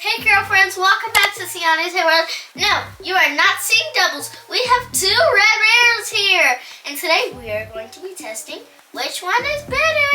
Hey girlfriends, welcome back to Sienna's Hair World. No, you are not seeing doubles. We have two RevAirs here. And today we are going to be testing which one is better.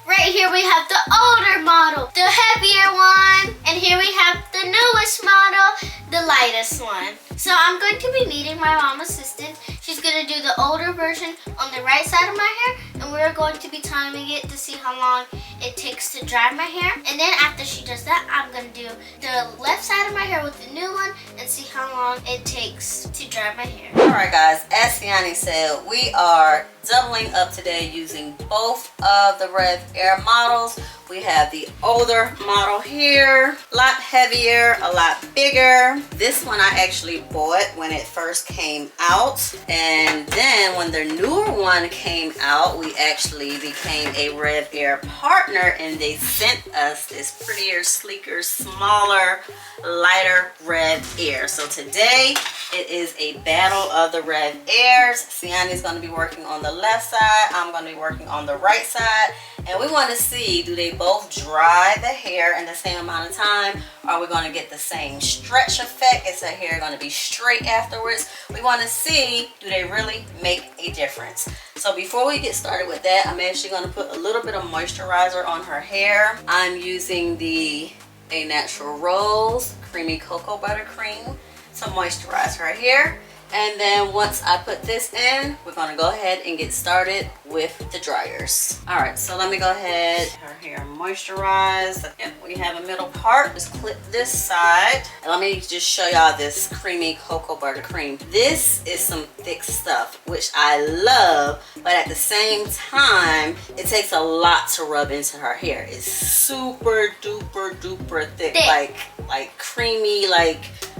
Right here we have the older model, the heavier one. And here we have the newest model, the lightest one. So I'm going to be needing my mom assistant. She's going to do the older version on the right side of my hair. And we're going to be timing it to see how long it takes to dry my hair. And then after she does that, I'm going to do the left side of my hair with the new one and see how long it takes to dry my hair. Alright guys, as Siani said, we are doubling up today using both of the RevAir models. We have the older model here, a lot heavier, a lot bigger. This one I actually bought when it first came out. And then when the newer one came out, we actually became a RevAir partner and they sent us this prettier, sleeker, smaller, lighter RevAir. So today it is a battle of the RevAirs. Siani is going to be working on the left side. I'm going to be working on the right side. And we want to see, do they both dry the hair in the same amount of time? Are we going to get the same stretch effect? Is the hair going to be straight afterwards? We want to see, do they really make a difference? So before we get started with that, I'm actually going to put a little bit of moisturizer on her hair. I'm using the A Natural Rose Creamy Cocoa Butter Cream to moisturize her hair. And then once I put this in, we're going to go ahead and get started with the dryers. All right, so let me go ahead, her hair moisturized. Again, we have a middle part. Just clip this side. And let me just show y'all this creamy cocoa butter cream. This is some thick stuff, which I love, but at the same time, it takes a lot to rub into her hair. It's super duper duper thick. like creamy,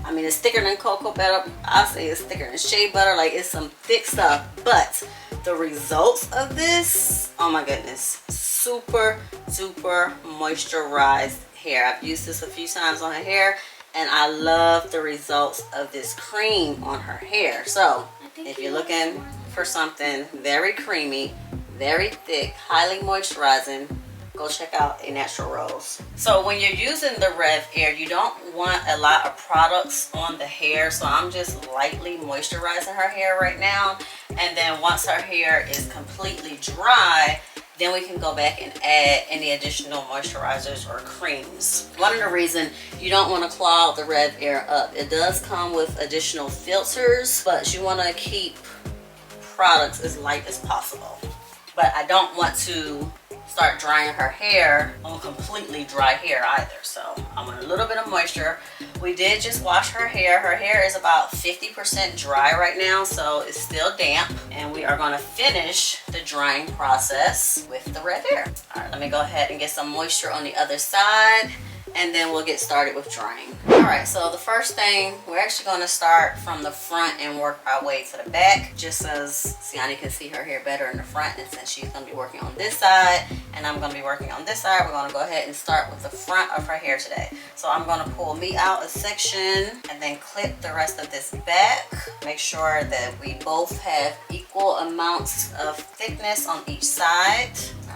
I mean, it's thicker than cocoa butter. I'll say it's thicker than shea butter. Like, it's some thick stuff. But the results of this, oh my goodness, super duper moisturized hair. I've used this a few times on her hair, and I love the results of this cream on her hair. So, if you're looking for something very creamy, very thick, highly moisturizing, go check out A Natural Rose. So when you're using the RevAir, you don't want a lot of products on the hair. So I'm just lightly moisturizing her hair right now. And then once her hair is completely dry, then we can go back and add any additional moisturizers or creams. One of the reasons you don't want to clog the RevAir up, it does come with additional filters, but you want to keep products as light as possible. But I don't want to start drying her hair on completely dry hair either. So I want a little bit of moisture. We did just wash her hair. Her hair is about 50% dry right now, so it's still damp. And we are going to finish the drying process with the RevAir. All right, let me go ahead and get some moisture on the other side, and then we'll get started with drying. All right, so the first thing, we're actually going to start from the front and work our way to the back, just so Siani can see her hair better in the front. And since she's going to be working on this side and I'm going to be working on this side, we're going to go ahead and start with the front of her hair today. So I'm going to pull me out a section and then clip the rest of this back. Make sure that we both have equal amounts of thickness on each side.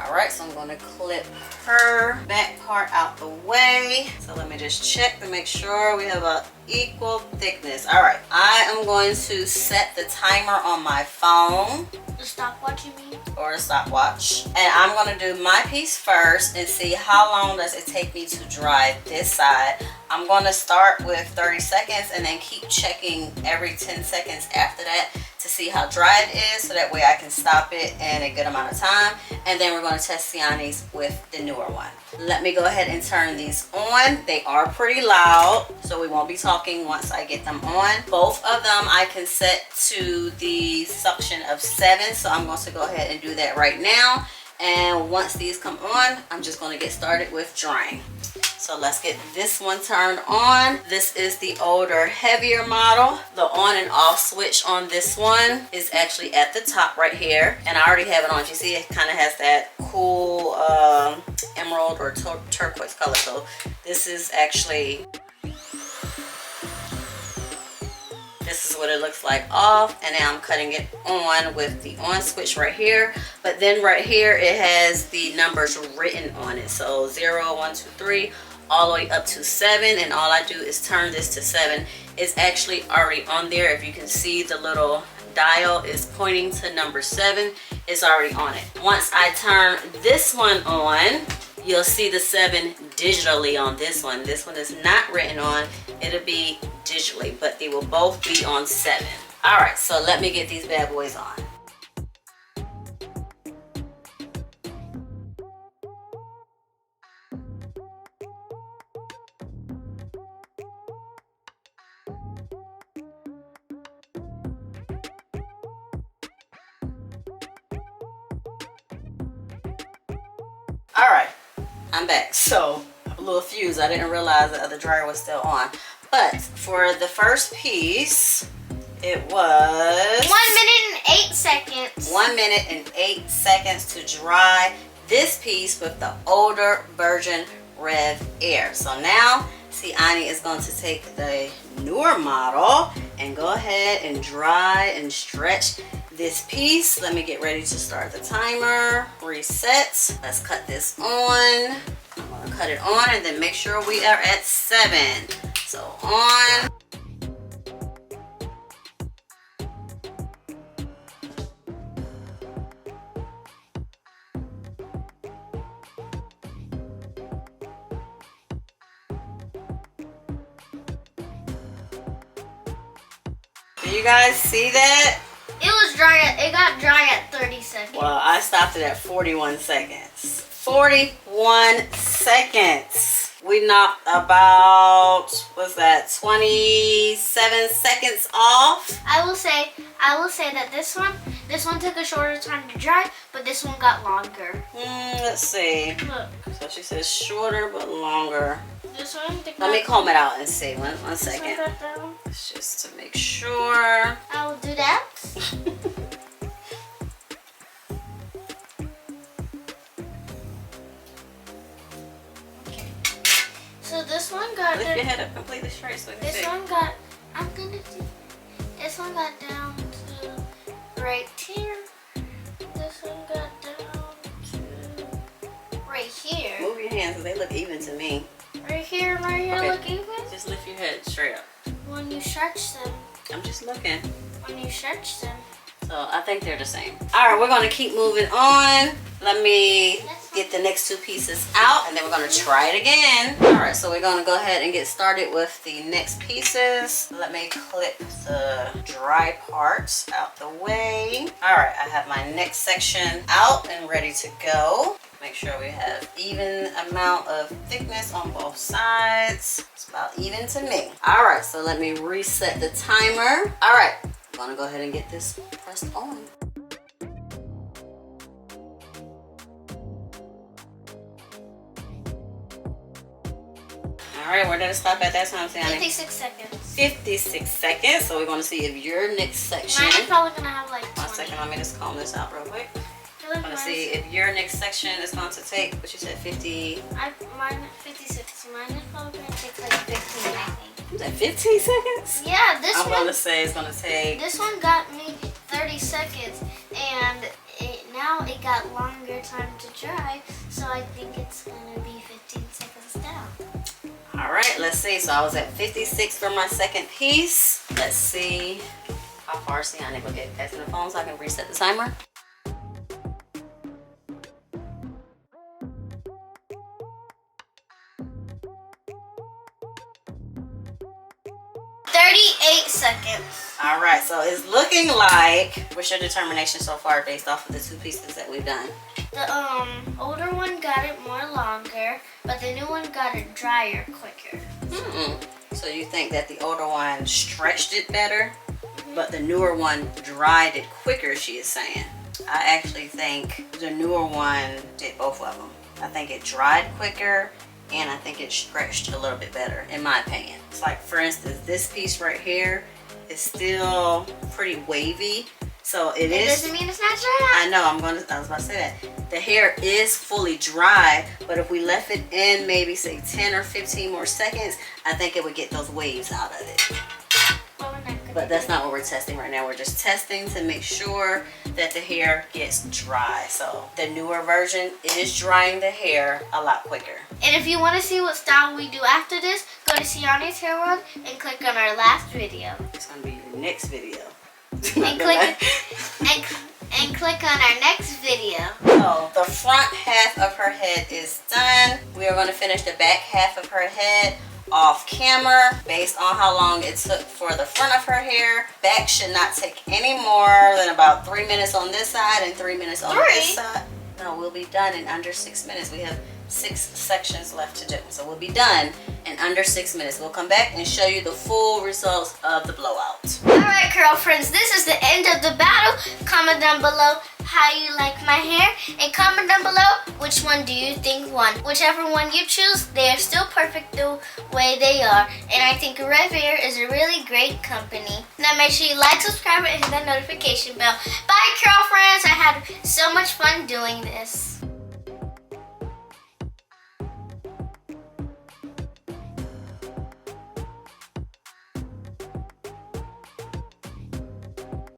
All right, so I'm going to clip her back part out the way. So let me just check to make sure we have an equal thickness. All right, I am going to set the timer on my phone. The stopwatch, you mean? Or a stopwatch. And I'm going to do my piece first and see how long does it take me to dry this side. I'm going to start with 30 seconds and then keep checking every 10 seconds after that to see how dry it is, so that way I can stop it in a good amount of time. And then we're going to test Siani's with the newer one. Let me go ahead and turn these on. They are pretty loud, so we won't be talking once I get them on. Both of them I can set to the suction of 7, so I'm going to go ahead and do that right now. And once these come on, I'm just going to get started with drying. So let's get this one turned on. This is the older, heavier model. The on and off switch on this one is actually at the top right here. And I already have it on. If you see, it kind of has that cool emerald or turquoise color. So this is actually, this is what it looks like off, and now I'm cutting it on with the on switch right here. But then right here it has the numbers written on it, so 0, 1, 2, 3, all the way up to 7, and all I do is turn this to 7. It's actually already on there. If you can see, the little dial is pointing to number 7. It's already on it. Once I turn this one on, you'll see the 7 digitally on this one. This one is not written on. It'll be digitally, but they will both be on 7. All right, so let me get these bad boys on. All right, I'm back. So a little fuse. I didn't realize the other dryer was still on. But for the first piece, it was 1 minute and 8 seconds. 1 minute and 8 seconds to dry this piece with the older version RevAir. So now, see, Ani is going to take the newer model and go ahead and dry and stretch this piece. Let me get ready to start the timer. Reset. Let's cut this on. I'm gonna cut it on and then make sure we are at 7. So on. Do you guys see that? It was dry. It got dry at 30 seconds. Well, I stopped it at 41 seconds. 41 seconds. We knocked about, what's that, 27 seconds off. I will say that this one took a shorter time to dry, but this one got longer. Let's see. Look, So she says shorter but longer. this one. Let me comb it out and see. One second. This one got down. Just to make sure. I will do that. So this one got. Lift your head up completely straight so we can see. This one got. I'm gonna do. This one got down to right here. This one got down to right here. Move your hands so they look even to me. Right here and right here Okay. look even. Just lift your head straight up. When you stretch them. I'm just looking. When you stretch them. So I think they're the same. All right, we're gonna keep moving on. Let me get the next 2 pieces out and then we're gonna try it again. All right, so we're gonna go ahead and get started with the next pieces. Let me clip the dry parts out the way. All right, I have my next section out and ready to go. Make sure we have even amount of thickness on both sides. It's about even to me. All right, so let me reset the timer. All right, I'm gonna go ahead and get this pressed on. All right, where did it stop at that time, Sandy? 56 seconds. 56 seconds. So we're gonna see if your next section. Mine's probably gonna have like 20. 1 second, let me just comb this out real quick. I I'm gonna see if your next section is going to take, what you said, 50. Mine 56. Mine is probably gonna take like 15, I think. You said 15 seconds? Yeah, this I'm one. gonna say it's gonna take. This one got me 30 seconds, and now it got longer time to dry, so I think it's gonna be 15 seconds down. All right, let's see. So I was at 56 for my second piece. Let's see how far Sienna will get passing the phone so I can reset the timer. Seconds. All right, so it's looking like, what's your determination so far based off of the 2 pieces that we've done? The older one got it more longer, but the new one got it drier quicker. So you think that the older one stretched it better, but the newer one dried it quicker, she is saying. I actually think the newer one did both of them. I think it dried quicker and I think it stretched a little bit better, in my opinion. It's like, for instance, this piece right here is still pretty wavy. So it doesn't mean it's not dry. I know, I was about to say that. The hair is fully dry, but if we left it in maybe say 10 or 15 more seconds, I think it would get those waves out of it. Well, when I But that's not what we're testing right now. We're just testing to make sure that the hair gets dry. So the newer version is drying the hair a lot quicker. And if you want to see what style we do after this, go to Siani's Hair World and click on our last video. It's gonna be your next video. And click on our next video. So the front half of her head is done. We are going to finish the back half of her head off camera based on how long it took for the front of her hair. Back should not take any more than about 3 minutes on this side and 3 minutes on this side. No, we'll be done in under 6 minutes. We have 6 sections left to do. So we'll be done in under 6 minutes. We'll come back and show you the full results of the blowout. Alright, girlfriends, this is the end of the battle. Comment down below how you like my hair, and comment down below which one do you think won. Whichever one you choose, they are still perfect the way they are. And I think RevAir is a really great company. Now make sure you like, subscribe, and hit that notification bell. Bye, girlfriends. I had so much fun doing this.